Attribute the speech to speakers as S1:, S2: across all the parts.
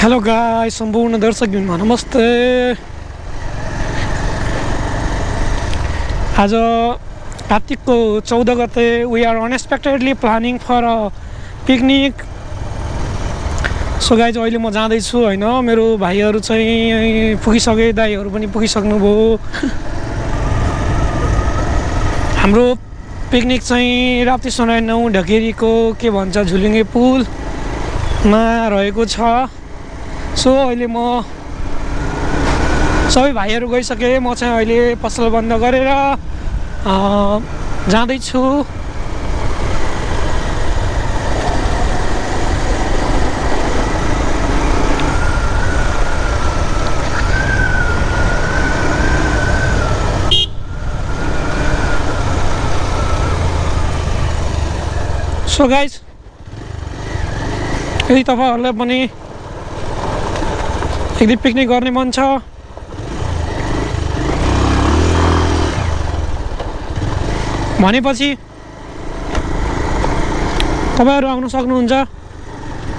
S1: Hello guys, सम्पूर्ण दर्शकबिनमा नमस्ते। आज कार्तिकको 14 गते we are unexpectedly planning for a picnic. So guys, अहिले म जाँदैछु होइन। मेरो भाइहरू चाहिँ पुगिसके, दाइहरू पनि पुगिसक्नुभयो। हाम्रो पिकनिक चाहिँ राप्तिसोनारी 9 ढकेरीको के भन्छ झुलुङ्गे पुलमा रहेको छ। सो अहिले म सबै भाइहरू गइसके, म चाहिँ अहिले पसल बन्द गरेर जाँदैछु। सो गाइज, यदि तपाईहरुलाई पनि एक दिन पिकनिक गर्ने मन छ भनेपछि तपाईहरु आउन सक्नुहुन्छ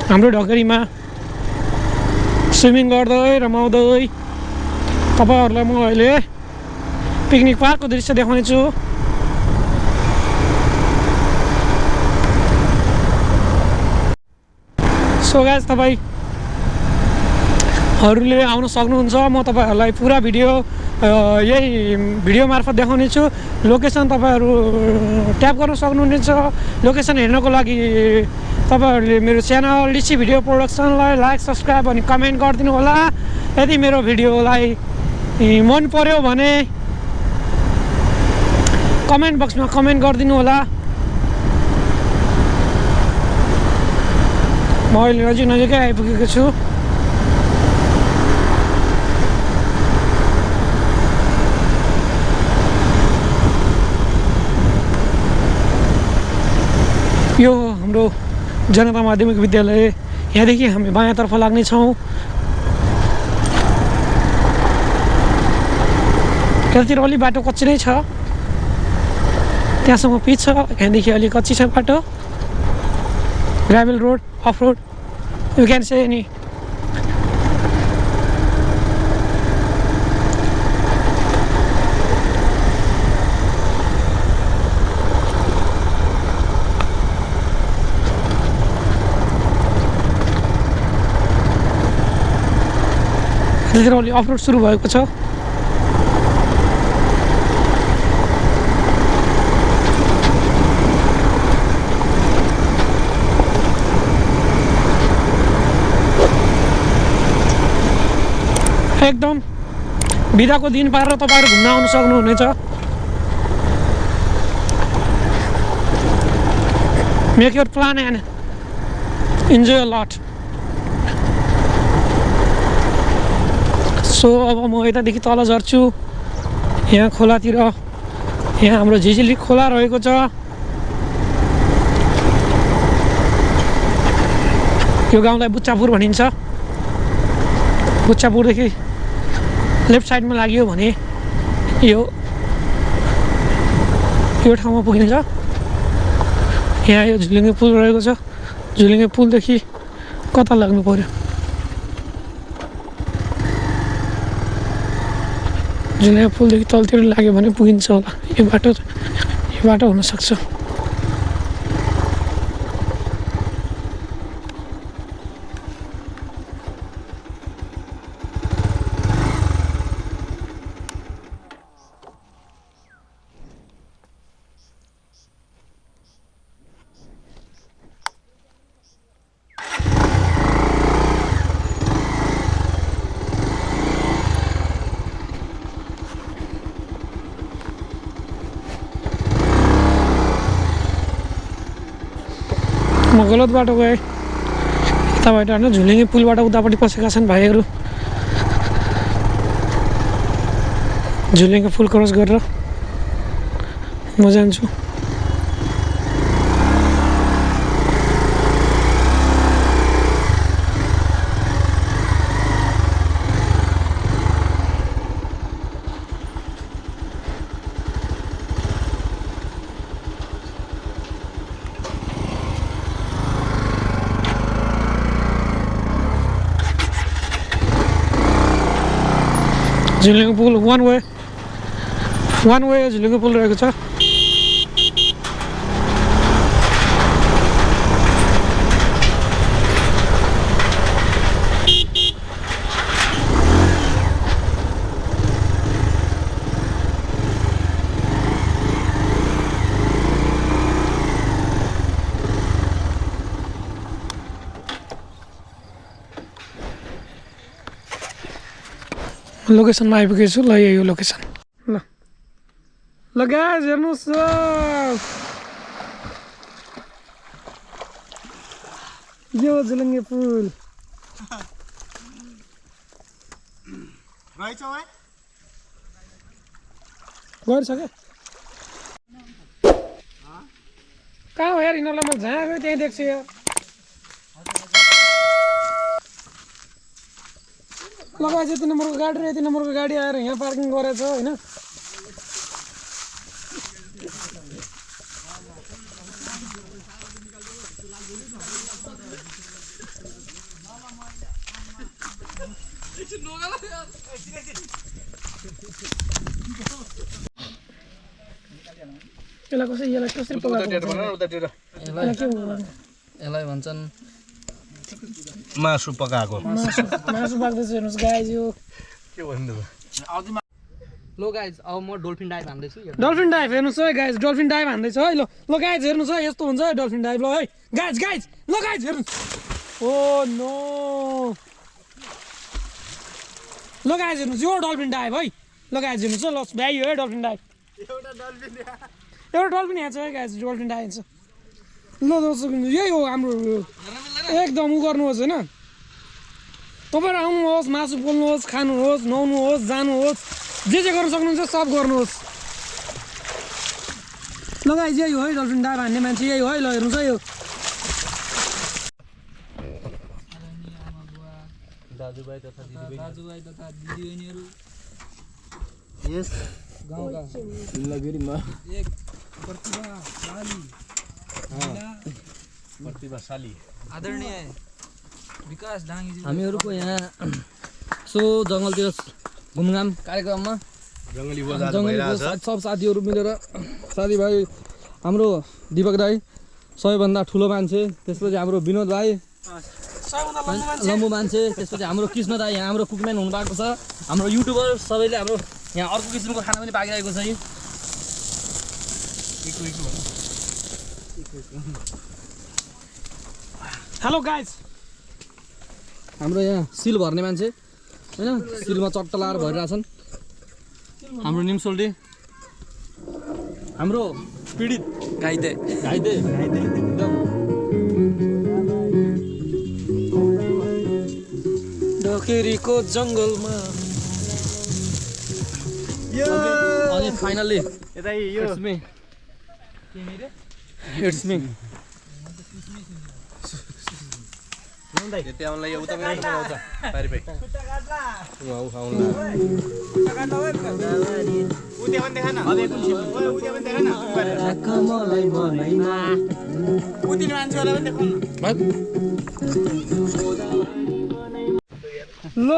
S1: हाम्रो ढकेरीमा। स्विमिङ गर्दै रमाउँदै तपाईहरुलाई म अहिले पिकनिक पार्कको दृश्य देखाउने छु। सो गाइस, तपाईहरुले आउन सक्नुहुन्छ। म तपाईहरुलाई पुरा भिडियो यही भिडियो मार्फत देखाउने छु। लोकेसन तपाईहरु ट्याप गर्न सक्नुहुनेछ। लोकेसन हेर्नको लागि तपाईहरुले मेरो च्यानल डिसी भिडियो प्रोडक्सनलाई लाइक, सब्स्क्राइब अनि कमेन्ट गरिदिनु होला। यदि मेरो भिडियोलाई मन पर्यो भने कमेन्ट बक्समा कमेन्ट गरिदिनु होला। म अहिले नजिकै आइपुगेको छु। यो हाम्रो जनता माध्यमिक विद्यालय। यहाँदेखि हामी बायाँतर्फ लाग्नेछौँ। त्यतातिर अलि बाटो कच्ची नै छ, त्यहाँसम्म पिच छ। यहाँदेखि अलि कच्ची छ बाटो, gravel road, off road, you can say any. त्यतिर अलि अफ रोड सुरु भएको छ। एकदम बिदाको दिन पारेर तपाईहरु घुम्न आउन सक्नुहुनेछ। Make your plan and enjoy a lot. So अब म यतादेखि तल झर्छु। यहाँ खोलातिर, यहाँ हाम्रो झिझिली खोला रहेको छ। यो गाउँलाई बुच्चापुर भनिन्छ। बुच्चापुरदेखि लेफ्ट साइडमा लाग्यो भने यो ठाउँमा पुगिन्छ। यहाँ यो झुलुङ्गे पुल रहेको छ। झुलुङ्गे पुलदेखि कता लाग्नु पर्यो? झुलुङ्गे पुलदेखि तलतिर लाग्यो भने पुगिन्छ होला। यो बाटो हुनसक्छ। म गलत बाटो गएँ। यताबाट होइन, झुलुङ्गे पुलबाट उतापट्टि पसेका छन् भाइहरू। झुलुङ्गे पुल क्रस गरेर म जान्छु। झुलुङ्गे पुल वान वे झुलुङ्गे पुल रहेको छ। लोकेसनमा आइपुगेको छु। ल यही हो लोकेसन। ल गाइस हेर्नुहोस् यो झुलुङ्गे पुल
S2: रहेछ है
S1: गर्छ क्या कहाँ हो यार यिनीहरूलाई म जहाँ गयो त्यहीँ देख्छु यार। लगाएछ यति नम्बरको गाडी र यति नम्बरको गाडी आएर यहाँ पार्किङ गरेछ होइन। यसलाई कसरी
S3: यसलाई भन्छन्
S2: मासु पकाएको
S1: मासु पाक्दैछ हेर्नुहोस् गाइस यो
S2: के भन्नु।
S3: लो गाइज अब म डल्फिन डाइभ हान्दैछु।
S1: डल्फिन डाइभ हेर्नुहोस् है गाइस डल्फिन डाइभ हान्दैछ है। ल गाइस हेर्नुहोस् है यस्तो हुन्छ है डल्फिन डाइभ। ल है गाइस ल गाइस हेर्नुहोस्। ओ नो ल गाइस हेर्नुहोस् यो डल्फिन डाइभ है। ल गाइस हेर्नुहोस् है ल भाइ हो है डल्फिन डाइभ। एउटा डल्फिन यहाँ छ है गाइस डल्फिन डाइभ छ। ल दर्शक यही हो हाम्रो एकदम उ गर्नुहोस् होइन। तपाईँहरू आउनुहोस् मासु पोल्नुहोस् खानुहोस् नुहाउनुहोस् जानुहोस् जे गर्न सक्नुहुन्छ सब गर्नुहोस्। ल गाइस यही हो है डल्फिन डाइभ हान्ने मान्छे यही हो है। ल हेर्नुहोस् है यो
S3: दाजुभाइ तथा दिदीबहिनीहरू यस गाउँका लगेरीमा एक
S2: प्रतिभाशाली
S3: आदरणीय विकास डाङ्गीजी हामीहरूको यहाँ सो जङ्गलतिर घुमघाम कार्यक्रममा
S2: जङ्गली भइरहेछ।
S3: सब साथीहरू मिलेर साथीभाइ हाम्रो दीपक दाई सबैभन्दा ठुलो मान्छे, त्यसपछि हाम्रो विनोद भाइ लम्बु मान्छे, त्यसपछि हाम्रो कृष्ण दाई यहाँ हाम्रो कुकम्यान हुनुभएको छ। हाम्रो युट्युबर सबैले हाम्रो यहाँ अर्को किसिमको खाना पनि पाकिरहेको छ।
S1: हेलो गाइस
S3: हाम्रो यहाँ सिल भर्ने मान्छे होइन सिलमा चट्टा लाएर भरिरहेछन्। हाम्रो निम्सोल्टी हाम्रो पीडित घाइते एकदम
S1: ढकेरीको जङ्गलमा
S3: अनि फाइनल्ली इट्स मी
S1: ल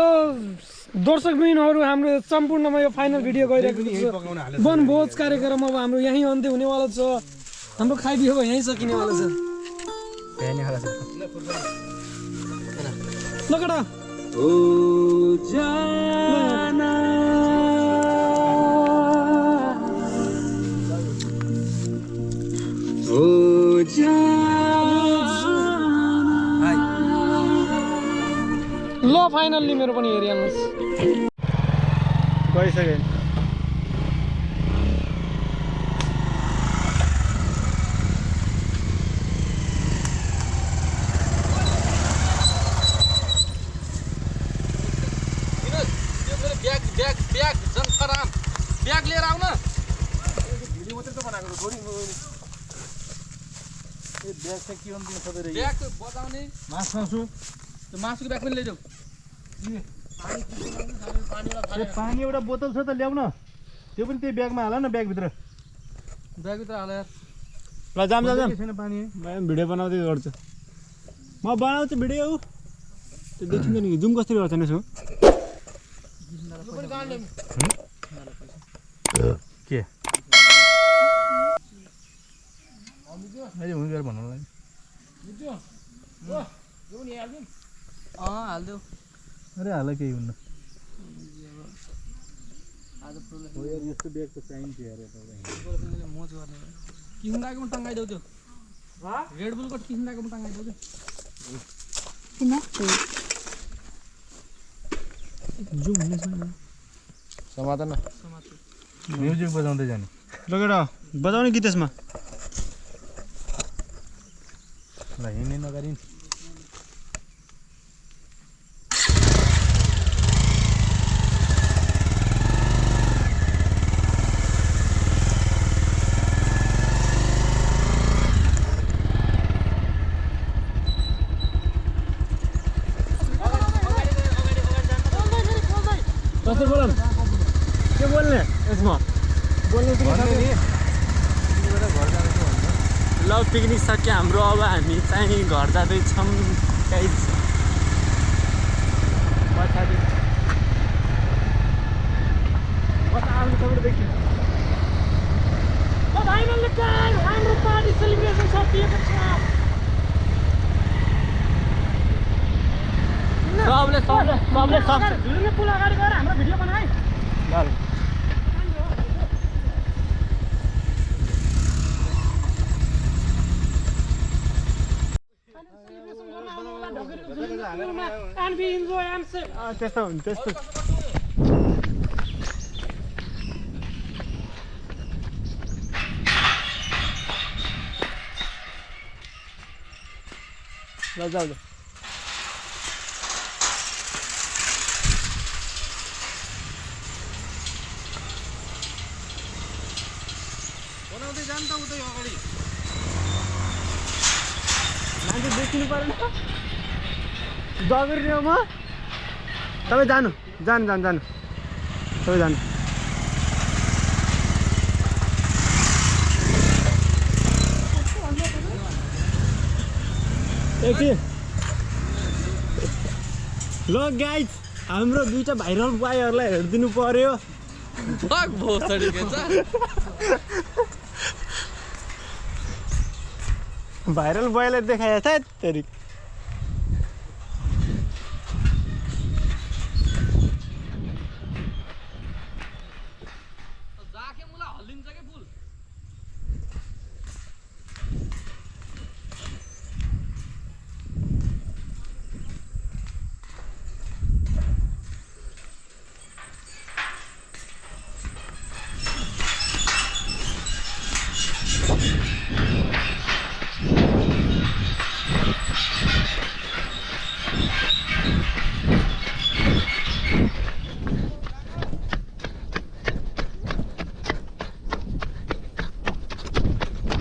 S1: दर्शक बहिनीहरू हाम्रो सम्पूर्णमा यो फाइनल भिडियो गइरहेको छ। वनभोज कार्यक्रम अब हाम्रो यहीँ अन्त्य हुनेवाला छ। हाम्रो खाइदियो अब यहीँ सकिनेवाला छ। ल केटा ल फाइनल्ली मेरो पनि हेरिहाल्नुहोस्
S2: गइसक्यो।
S3: ब्याग लिएर आउन
S2: भिडियो मात्रै त बनाएको थोरै ब्याग चाहिँ के भन्नु सबै रह्यो।
S3: ब्याग बजाउने
S2: मासु
S3: त्यो मासुको ब्याग पनि लैजाऊ।
S2: पानी एउटा बोतल छ त ल्याउ न, त्यो पनि त्यही ब्यागमा हाल न, ब्यागभित्र
S3: हाल यार।
S2: ल जाम छैन पानी। म भिडियो बनाउँदै गर्छु, म बनाउँछु भिडियो। त्यो देखिन्छ नि जुम कसरी गर्छ नि यसो। के अहिले हुन्छ भन्नुलाई
S3: हाल्दियो
S2: अरे हाल केही हुन्न
S4: यस्तो ब्याग त चाहिन्छ यार
S3: मोज गर्ने किसिमको टङ्गाइदेऊ त्यो रेड बुलको किसिमको टङ्गाइदेऊ त्यो जो हुनेछ
S4: समात न
S2: म्युजिक बजाउँदै जाने लगेर बजाउने कि त्यसमा ल हिँड्ने नगरी
S1: कस्तो बोलन के बोल्ने यसमा बोल्नु
S4: ल पिकनिक सक्यो हाम्रो अब हामी चाहिँ घर जाँदैछौँ गाइस पछाडि
S1: हाम्रो पार्टी सेलिब्रेसन सकिएको छ
S4: सबले सक्छ
S1: झुलुङ्गे पुल अगाडि गएर हाम्रो भिडियो बनाए and we enjoy and say
S2: त्यस्तो हुन्छ त्यस्तो ल जाऊ बनाउँदै जानु त उतै अगाडि मान्छे देखिनु परेन जगुरीमा तपाईँ जानु जानु जानु जानु तपाईँ जानु एकछिन ल गाइज हाम्रो दुईटा भाइरल बोयहरूलाई हेरिदिनु पर्यो भाइरल बोयलाई देखाए था तेरी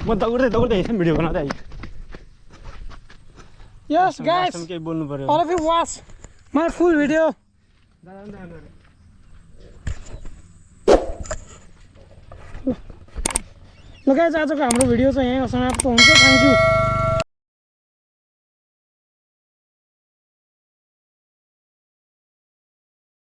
S2: म दौड्दै एकछिन भिडियो बनाउँदै आएँ
S1: yes guys
S2: केही बोल्नु पर्यो
S1: all of you watch my full video ल गाइस आजको हाम्रो भिडियो चाहिँ यहीँ समाप्त हुन्छ थ्याङ्क यू